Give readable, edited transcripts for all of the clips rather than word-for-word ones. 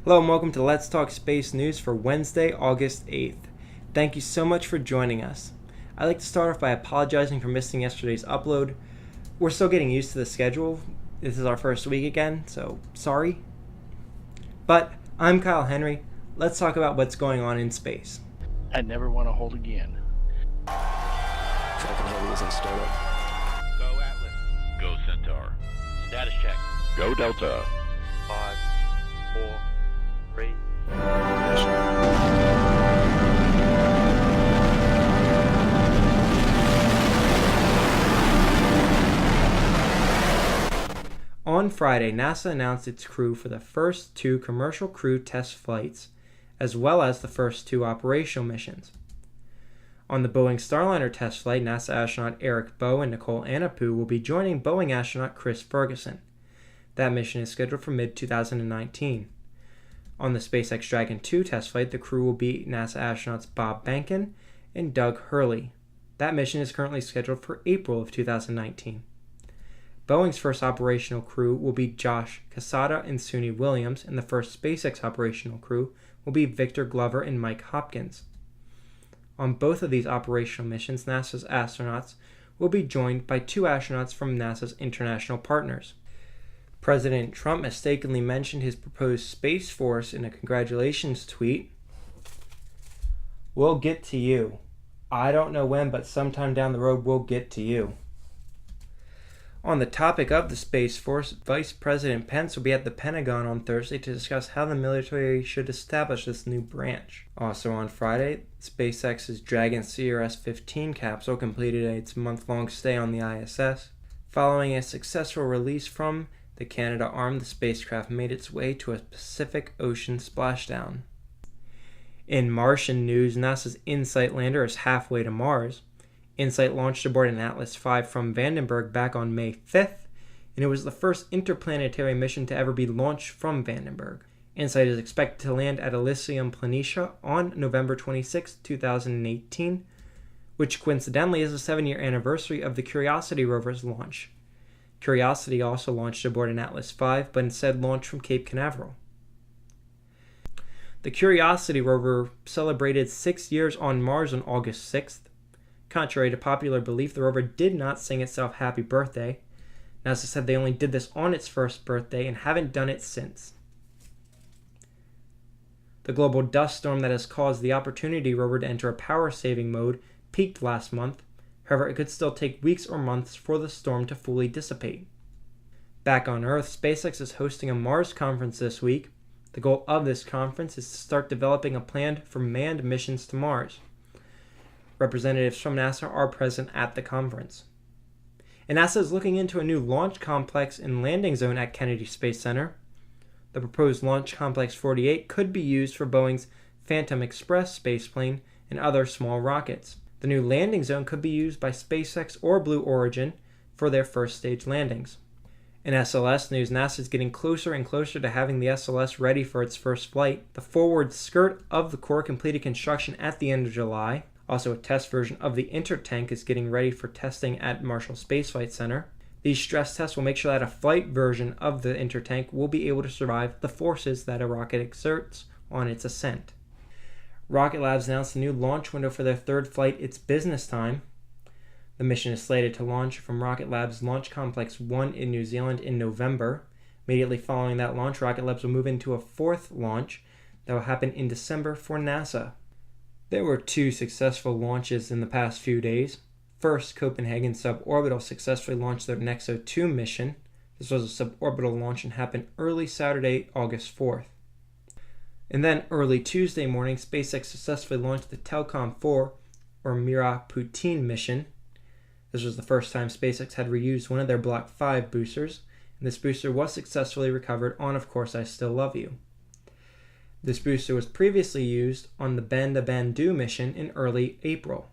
Hello and welcome to Let's Talk Space News for Wednesday, August 8th. Thank you so much for joining us. I'd like to start off by apologizing for missing yesterday's upload. We're still getting used to the schedule. This is our first week again, so sorry. But I'm Kyle Henry. Let's talk about what's going on in space. I never want to hold again. Falcon Heavy is in startup. Go Atlas. Go Centaur. Status check. Go Delta. 5, 4, 3. On Friday, NASA announced its crew for the first two commercial crew test flights, as well as the first two operational missions. On the Boeing Starliner test flight, NASA astronaut Eric Boe and Nicole Anapu will be joining Boeing astronaut Chris Ferguson. That mission is scheduled for mid-2019. On the SpaceX Dragon 2 test flight, the crew will be NASA astronauts Bob Behnken and Doug Hurley. That mission is currently scheduled for April of 2019. Boeing's first operational crew will be Josh Cassada and Suni Williams, and the first SpaceX operational crew will be Victor Glover and Mike Hopkins. On both of these operational missions, NASA's astronauts will be joined by two astronauts from NASA's international partners. President Trump mistakenly mentioned his proposed Space Force in a congratulations tweet. "We'll get to you. I don't know when, but sometime down the road we'll get to you." On the topic of the Space Force, Vice President Pence will be at the Pentagon on Thursday to discuss how the military should establish this new branch. Also on Friday, SpaceX's Dragon CRS-15 capsule completed its month-long stay on the ISS. Following a successful release from the Canadarm, the spacecraft made its way to a Pacific Ocean splashdown. In Martian news, NASA's InSight lander is halfway to Mars. InSight launched aboard an Atlas V from Vandenberg back on May 5th, and it was the first interplanetary mission to ever be launched from Vandenberg. InSight is expected to land at Elysium Planitia on November 26, 2018, which coincidentally is the 7-year anniversary of the Curiosity rover's launch. Curiosity also launched aboard an Atlas V, but instead launched from Cape Canaveral. The Curiosity rover celebrated 6 years on Mars on August 6th. Contrary to popular belief, the rover did not sing itself happy birthday. NASA said they only did this on its first birthday and haven't done it since. The global dust storm that has caused the Opportunity rover to enter a power-saving mode peaked last month. However, it could still take weeks or months for the storm to fully dissipate. Back on Earth, SpaceX is hosting a Mars conference this week. The goal of this conference is to start developing a plan for manned missions to Mars. Representatives from NASA are present at the conference. And NASA is looking into a new launch complex and landing zone at Kennedy Space Center. The proposed Launch Complex 48 could be used for Boeing's Phantom Express spaceplane and other small rockets. The new landing zone could be used by SpaceX or Blue Origin for their first stage landings. In SLS news, NASA is getting closer and closer to having the SLS ready for its first flight. The forward skirt of the core completed construction at the end of July. Also, a test version of the intertank is getting ready for testing at Marshall Space Flight Center. These stress tests will make sure that a flight version of the intertank will be able to survive the forces that a rocket exerts on its ascent. Rocket Labs announced a new launch window for their third flight, It's Business Time. The mission is slated to launch from Rocket Labs Launch Complex 1 in New Zealand in November. Immediately following that launch, Rocket Labs will move into a fourth launch that will happen in December for NASA. There were two successful launches in the past few days. First, Copenhagen Suborbital successfully launched their Nexo 2 mission. This was a suborbital launch and happened early Saturday, August 4th. And then early Tuesday morning, SpaceX successfully launched the Telcom 4 or Mira Poutine mission. This was the first time SpaceX had reused one of their Block 5 boosters, and this booster was successfully recovered on Of Course I Still Love You. This booster was previously used on the Banda Bandhu mission in early April.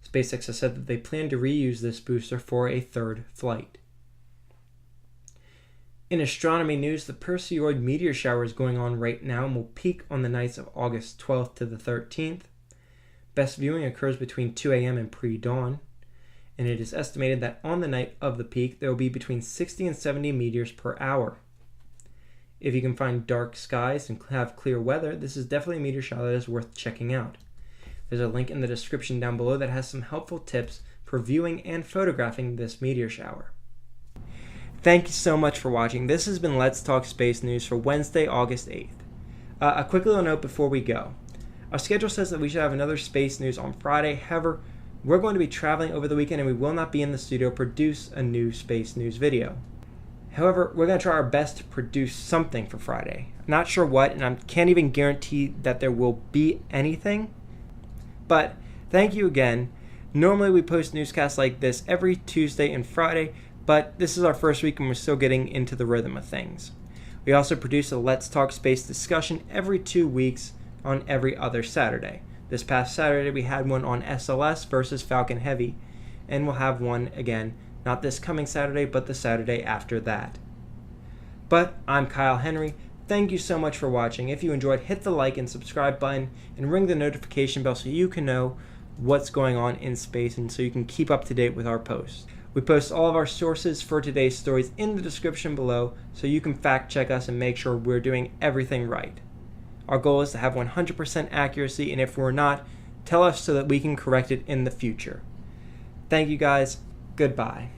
SpaceX has said that they plan to reuse this booster for a third flight. In astronomy news, the Perseid meteor shower is going on right now and will peak on the nights of August 12th to the 13th. Best viewing occurs between 2 a.m. and pre-dawn, and it is estimated that on the night of the peak there will be between 60 and 70 meteors per hour. If you can find dark skies and have clear weather, this is definitely a meteor shower that is worth checking out. There's a link in the description down below that has some helpful tips for viewing and photographing this meteor shower. Thank you so much for watching. This has been Let's Talk Space News for Wednesday, August 8th. A quick little note before we go. Our schedule says that we should have another space news on Friday. However, we're going to be traveling over the weekend and we will not be in the studio to produce a new space news video. However, we're going to try our best to produce something for Friday. I'm not sure what, and I can't even guarantee that there will be anything. But thank you again. Normally we post newscasts like this every Tuesday and Friday, but this is our first week and we're still getting into the rhythm of things. We also produce a Let's Talk Space discussion every 2 weeks on every other Saturday. This past Saturday we had one on SLS versus Falcon Heavy, and we'll have one again, not this coming Saturday, but the Saturday after that. But I'm Kyle Henry. Thank you so much for watching. If you enjoyed, hit the like and subscribe button and ring the notification bell so you can know what's going on in space and so you can keep up to date with our posts. We post all of our sources for today's stories in the description below so you can fact check us and make sure we're doing everything right. Our goal is to have 100% accuracy, and if we're not, tell us so that we can correct it in the future. Thank you guys. Goodbye.